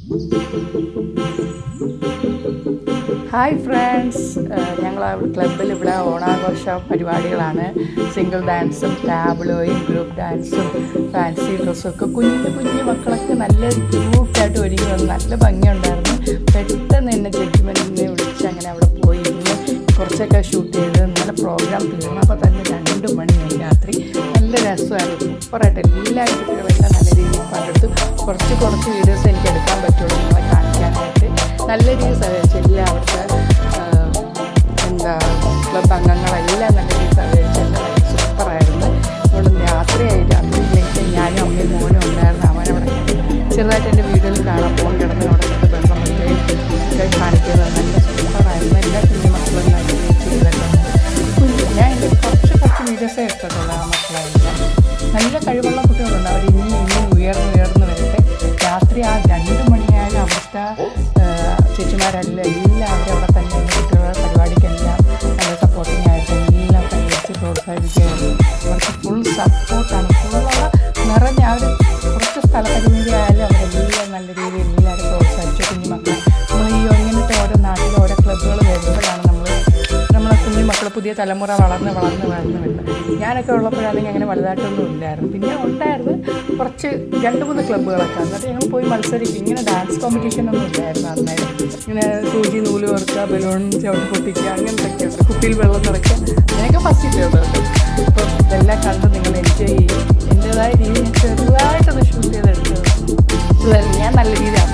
Hi friends, ഞങ്ങൾ ക്ലബ്ബിൽ ഇവിടെ ഓണാഘോഷ പരിപാടികളാണ്. സിംഗിൾ ഡാൻസും ടാബ്ലോയും ഗ്രൂപ്പ് ഡാൻസും ഫാൻസി ഡ്രസ്സും ഒക്കെ കുഞ്ഞു മക്കളൊക്കെ നല്ല ക്യൂട്ടായിട്ട് ഒരുങ്ങി വന്ന് നല്ല ഭംഗിയുണ്ടായിരുന്നു. പെട്ടെന്ന് എന്നെ ജഡ്ജ്മെൻറ്റിനെ വിളിച്ച് അങ്ങനെ അവിടെ പോയി ഇരുന്ന് കുറച്ചൊക്കെ ഷൂട്ട് ചെയ്ത് നല്ല പ്രോഗ്രാം തീർന്നപ്പോൾ തന്നെ 2 മണിയായി രാത്രി. നല്ല രസമായിരുന്നു, സൂപ്പറായിട്ട് എല്ലാ കുട്ടികളെല്ലാം നല്ല രീതിയിൽ പങ്കെടുത്തു. കുറച്ച് വീഡിയോസ് എനിക്ക് എടുക്കാൻ പറ്റുള്ളൂ നിങ്ങളെ കാണിക്കാനായിട്ട്. നല്ല രീതിയിൽ സഹകരിച്ചു എല്ലാവർക്കും ക്ലബ് അംഗങ്ങളെല്ലാം നല്ല രീതിയിൽ സഹകരിച്ചു. എല്ലാം സൂപ്പറായിരുന്നു. അതുകൊണ്ട് രാത്രിയിലേക്ക് ഞാനും അമ്മയും മോനും ഉണ്ടായിരുന്നു. അവനവിടെ ചെറുതായിട്ട് എൻ്റെ വീഡിയോയിൽ കാണാൻ ഫോൺ കിടന്ന് അവിടെ നിന്ന് ബന്ധം ഒക്കെ കാണിക്കുന്നത് നല്ല സൂപ്പറായിരുന്നു. എല്ലാ കുഞ്ഞു മക്കളും നല്ല രീതിയിൽ ചെയ്തിട്ടുണ്ട്. ഞാൻ എൻ്റെ കുറച്ച് വീഡിയോസേ എടുത്തിട്ടുള്ളൂ. ആ മക്കളെല്ലാം നല്ല കഴിവുള്ള കുട്ടികളുണ്ട്. അവർ ഇനിയും ഉയർന്നു വരട്ടെ. രാത്രി ആ 2 മണിയായാലും അവിടുത്തെ ചേച്ചിമാരെല്ലാം എല്ലാവരും അവിടെ തന്നെ കുട്ടികളുടെ പരിപാടിക്കെല്ലാം നല്ല സപ്പോർട്ടിങ് ആയിട്ട് എല്ലാം പരിഗണിച്ച് പ്രോത്സാഹിപ്പിക്കുകയായിരുന്നു. അവർക്ക് ഫുൾ സപ്പോർട്ടാണ്. ഫുള്ളുള്ള നിറഞ്ഞ അവർ കുറച്ച് സ്ഥലപരിമിതി ആയാലും അവരെല്ലാം നല്ല രീതിയിൽ എല്ലാവരും പ്രോത്സാഹിച്ചു. കുഞ്ഞുമക്കൾ നമ്മൾ ഇങ്ങനത്തെ ഓരോ നാട്ടിൽ ഓരോ ക്ലബ്ബുകൾ വരുമ്പോഴാണ് നമ്മളെ കുഞ്ഞുമക്കൾ പുതിയ തലമുറ വളർന്ന് വരുന്നത്. ഞാനൊക്കെ ഉള്ളപ്പോഴാണെങ്കിൽ അങ്ങനെ വലുതായിട്ടൊന്നും ഇല്ലായിരുന്നു. പിന്നെ ഉണ്ടായിരുന്നു കുറച്ച് 2-3 ക്ലബ്ബുകളൊക്കെ. എന്നിട്ട് ഞങ്ങൾ പോയി മത്സരിക്കും. ഇങ്ങനെ ഡാൻസ് കോമ്പറ്റീഷനൊന്നും ഇല്ലായിരുന്നു അന്നേരം. ഇങ്ങനെ സൂചി നൂല് കോർക്കുക, ബലൂൺ ചവിട്ടി പൊട്ടിക്കുക, അങ്ങനത്തെയൊക്കെ ഉണ്ട്. കുപ്പിയിൽ വെള്ളം നിറയ്ക്കുക, അങ്ങനെയൊക്കെ ഫസ്റ്റ് ഇട്ടുണ്ട്. അപ്പോൾ ഇതെല്ലാം കണ്ട് നിങ്ങൾ എൻജോയ് ചെയ്യും. എൻ്റേതായ രീതിയിൽ ചെറുതായിട്ടൊന്ന് ഷൂട്ട് ചെയ്തെടുത്തത്. ഞാൻ നല്ല രീതിയിൽ